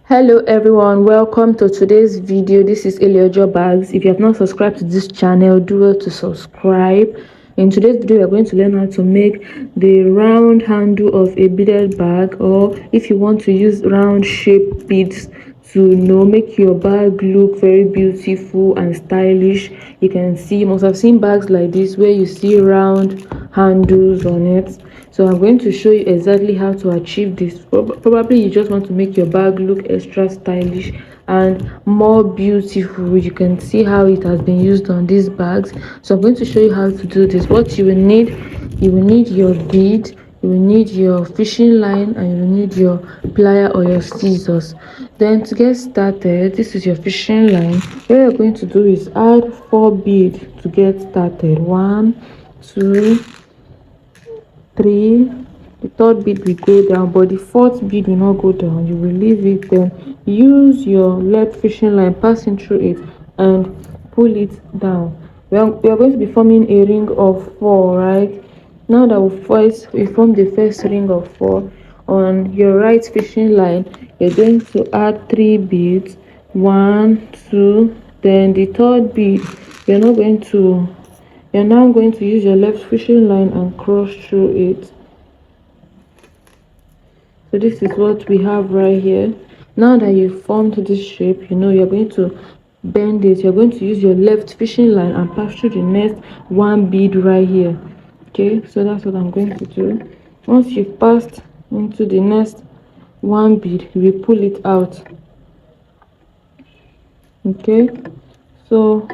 Hello everyone, welcome to today's video. This is Eliojo Bags. If you have not subscribed to this channel, do well to subscribe. In today's video, we are going to learn how to make the round handle of a beaded bag, or if you want to use round shape beads to make your bag look very beautiful and stylish. You must have seen bags like this where you see round handles on it. So I'm going to show you exactly how to achieve this. Probably you just want to make your bag look extra stylish and more beautiful. You can see how it has been used on these bags. So I'm going to show you how to do this. What you will need your bead, you will need your fishing line, and you will need your plier or your scissors. Then to get started, this is your fishing line. What you're going to do is add 4 beads to get started. 1, 2, 3. The third bead will go down, but the fourth bead will not go down. You will leave it. Then use your left fishing line, passing through it and pull it down. We are going to be forming a ring of 4, right? Now that we form the first ring of 4, on your right fishing line you're going to add 3 beads. 1, 2. Then the third bead, you're now going to use your left fishing line and cross through it. So this is what we have right here. Now that you've formed this shape, you're going to bend it. You're going to use your left fishing line and pass through the next 1 bead right here. Okay, so that's what I'm going to do. Once you've passed into the next 1 bead, we pull it out. Okay, so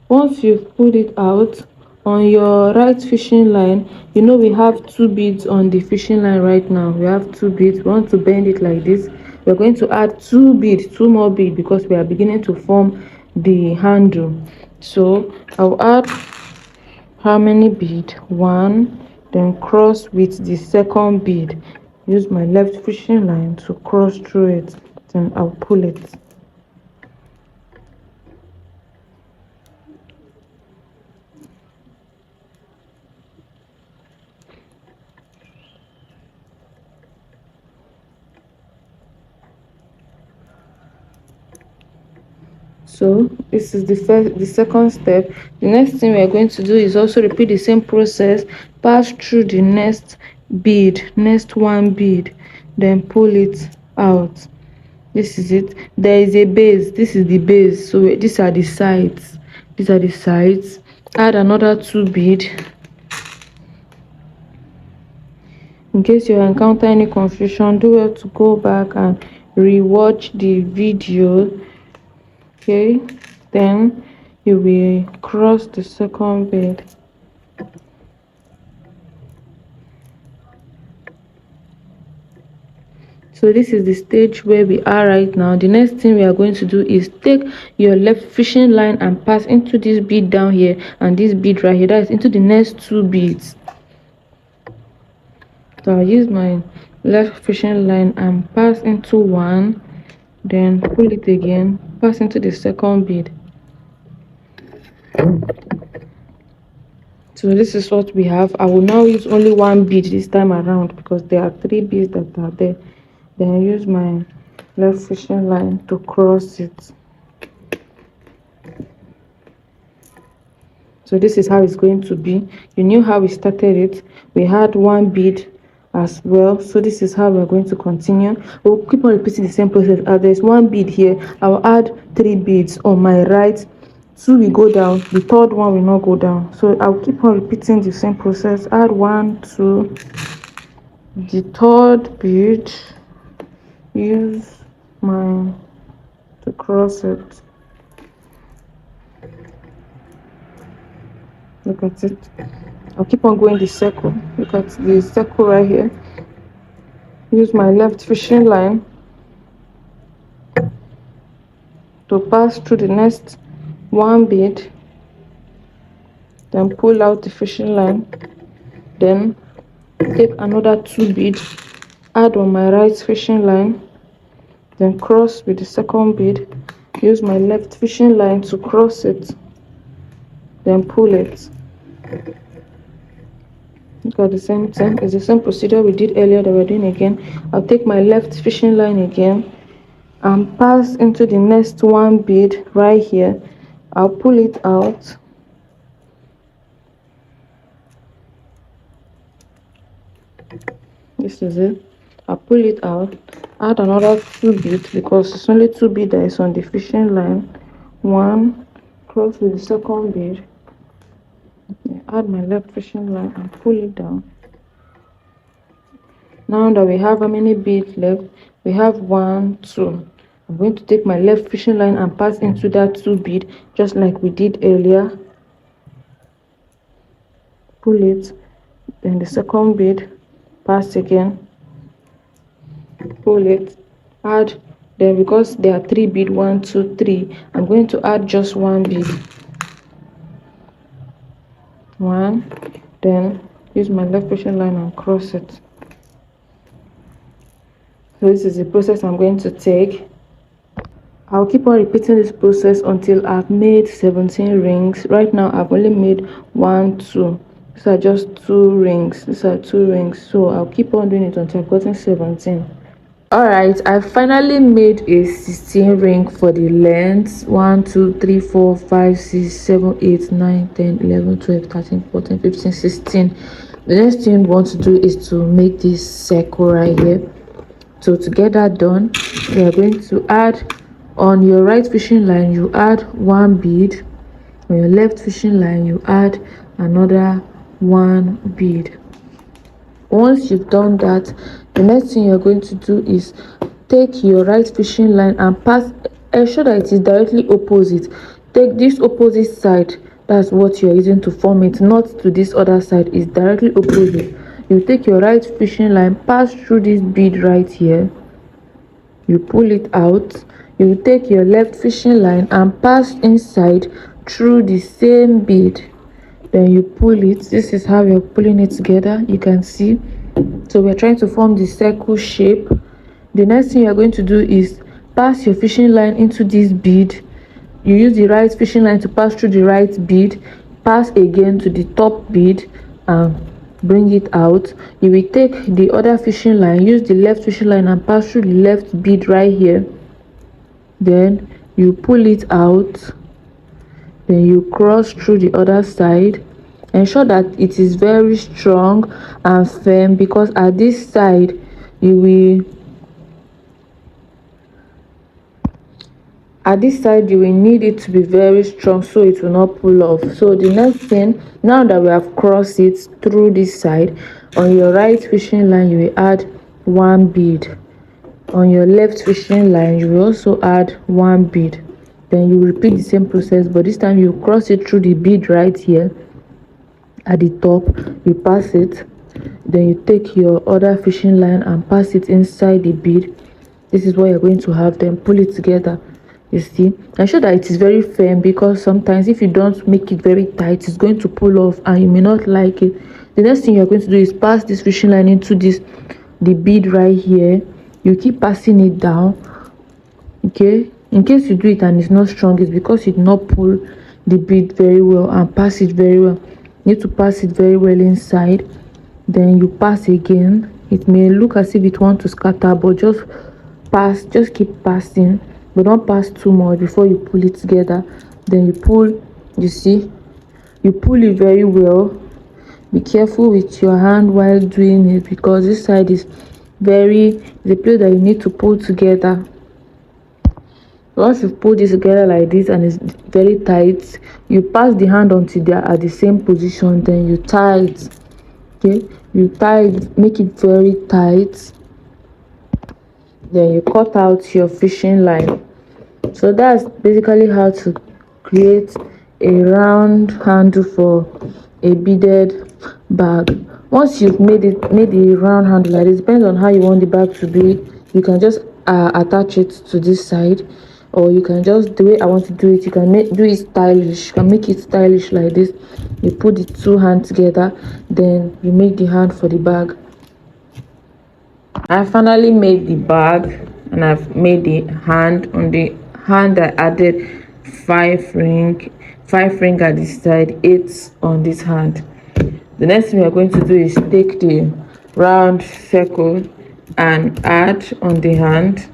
once you've pulled it out, on your right fishing line, we have 2 beads on the fishing line right now. We have 2 beads. We want to bend it like this. We're going to add 2 beads, 2 more beads, because we are beginning to form the handle. So I'll add how many beads? 1. Then cross with the second bead. Use my left fishing line to cross through it. Then I'll pull it. So this is the second step. The next thing we are going to do is also repeat the same process. Pass through the next 1 bead, then pull it out. This is it. There is a base. This is the base. So these are the sides. Add another 2 bead. In case you encounter any confusion, do well to go back and re-watch the video. Okay, then you will cross the second bead. So this is the stage where we are right now. The next thing we are going to do is take your left fishing line and pass into this bead down here and this bead right here. That is into the next 2 beads. So I'll use my left fishing line and pass into 1, then pull it again, pass into the second bead. So this is what we have. I will now use only 1 bead this time around because there are 3 beads that are there. Then I use my left fishing line to cross it. So this is how it's going to be. You knew how we started it. We had 1 bead as well, so this is how we're going to continue. We'll keep on repeating the same process. As there's 1 bead here, I'll add 3 beads on my right. 2 will go down, the third one will not go down. So I'll keep on repeating the same process. Add 1, 2, the third bead, use mine to cross it. Look at it. I'll keep on going the circle. Look at the circle right here. Use my left fishing line to pass through the next 1 bead, then pull out the fishing line, then take another 2 beads, add on my right fishing line, then cross with the second bead, use my left fishing line to cross it, then pull it. Look at the same thing. It's the same procedure we did earlier that we're doing again. I'll take my left fishing line again, and pass into the next one bead right here. I'll pull it out. This is it. I'll pull it out, add another 2 beads because it's only 2 beads that is on the fishing line. One, cross with the second bead, add my left fishing line and pull it down. Now that we have how many beads left? We have 1, 2. I'm going to take my left fishing line and pass into that 2 bead just like we did earlier. Pull it, then the second bead, pass again, pull it, add. Then because there are 3 bead, 1, 2, 3, I'm going to add just 1 bead. 1, then use my left fishing line and cross it. So this is the process I'm going to take. I'll keep on repeating this process until I've made 17 rings. Right now I've only made 1, 2. These are just 2 rings. These are 2 rings. So I'll keep on doing it until I've gotten 17. Alright, I finally made a 16 ring for the length. 1, 2, 3, 4, 5, 6, 7, 8, 9, 10, 11, 12, 13, 14, 15, 16. The next thing we want to do is to make this circle right here. So to get that done, we are going to add on your right fishing line, you add 1 bead. On your left fishing line, you add another 1 bead. Once you've done that, the next thing you're going to do is take your right fishing line and pass, ensure that it is directly opposite. Take this opposite side, that's what you're using to form it, not to this other side. Is directly opposite. You take your right fishing line, pass through this bead right here, you pull it out. You take your left fishing line and pass inside through the same bead, then you pull it. This is how you're pulling it together, you can see. So we're trying to form the circle shape. The next thing you're going to do is pass your fishing line into this bead. You use the right fishing line to pass through the right bead, pass again to the top bead and bring it out. You will take the other fishing line, use the left fishing line and pass through the left bead right here, then you pull it out, then you cross through the other side. Ensure that it is very strong and firm because at this side you will need it to be very strong so it will not pull off. So the next thing, now that we have crossed it through this side, on your right fishing line you will add 1 bead. On your left fishing line you will also add 1 bead. Then you repeat the same process, but this time you cross it through the bead right here at the top, you pass it, then you take your other fishing line and pass it inside the bead. This is what you're going to have, then pull it together. You see, ensure that it is very firm because sometimes if you don't make it very tight, it's going to pull off and you may not like it. The next thing you're going to do is pass this fishing line into the bead right here. You keep passing it down, okay? In case you do it and it's not strong, it's because you did not pull the bead very well and pass it very well. You need to pass it very well inside, then you pass again. It may look as if it wants to scatter, but just pass, just keep passing, but don't pass too much before you pull it together. Then you pull, you see, you pull it very well. Be careful with your hand while doing it because this side is the place that you need to pull together. Once you've pulled this together like this and it's very tight, you pass the hand until they are at the same position, then you tie it. Okay, you tie it, make it very tight, then you cut out your fishing line. So that's basically how to create a round handle for a beaded bag. Once you've made the round handle like this, depends on how you want the bag to be, you can just attach it to this side, or you can just, the way I want to do it, you can do it stylish. You can make it stylish like this. You put the 2 hands together, then you make the hand for the bag. I finally made the bag and I've made the hand. On the hand I added 5 ring at this side, 8 on this hand. The next thing we are going to do is take the round circle and add on the hand,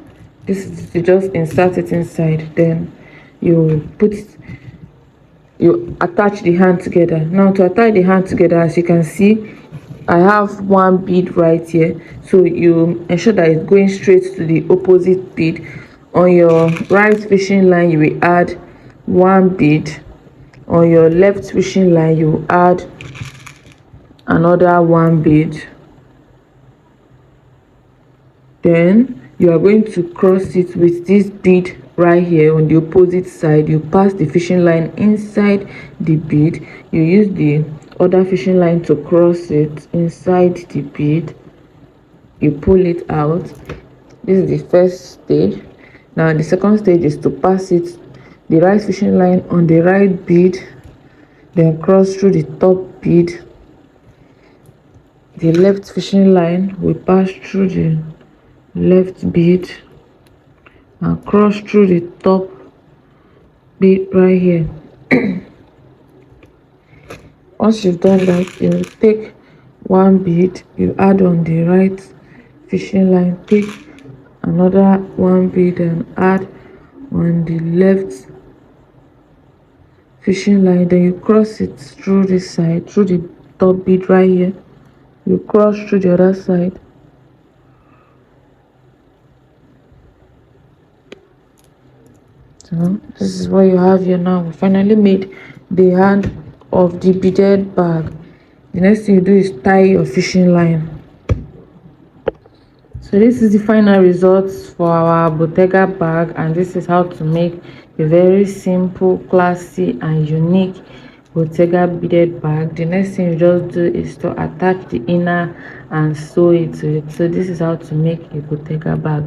This is to just insert it inside, then you attach the hand together. Now to attach the hand together, as you can see, I have one bead right here, so you ensure that it's going straight to the opposite bead. On your right fishing line, you will add one bead. On your left fishing line, you will add another one bead. Then you are going to cross it with this bead right here on the opposite side. You pass the fishing line inside the bead. You use the other fishing line to cross it inside the bead. You pull it out. This is the first stage. Now the second stage is to pass it, the right fishing line on the right bead, then cross through the top bead. The left fishing line will pass through the left bead and cross through the top bead right here. Once you've done that, you take one bead, you add on the right fishing line, take another one bead and add on the left fishing line, then you cross it through this side, through the top bead right here. You cross through the other side. So this is what you have here. Now we finally made the hand of the beaded bag. The next thing you do is tie your fishing line. So this is the final results for our Bottega bag, and this is how to make a very simple, classy and unique Bottega beaded bag. The next thing you just do is to attach the inner and sew it to it. So this is how to make a Bottega bag.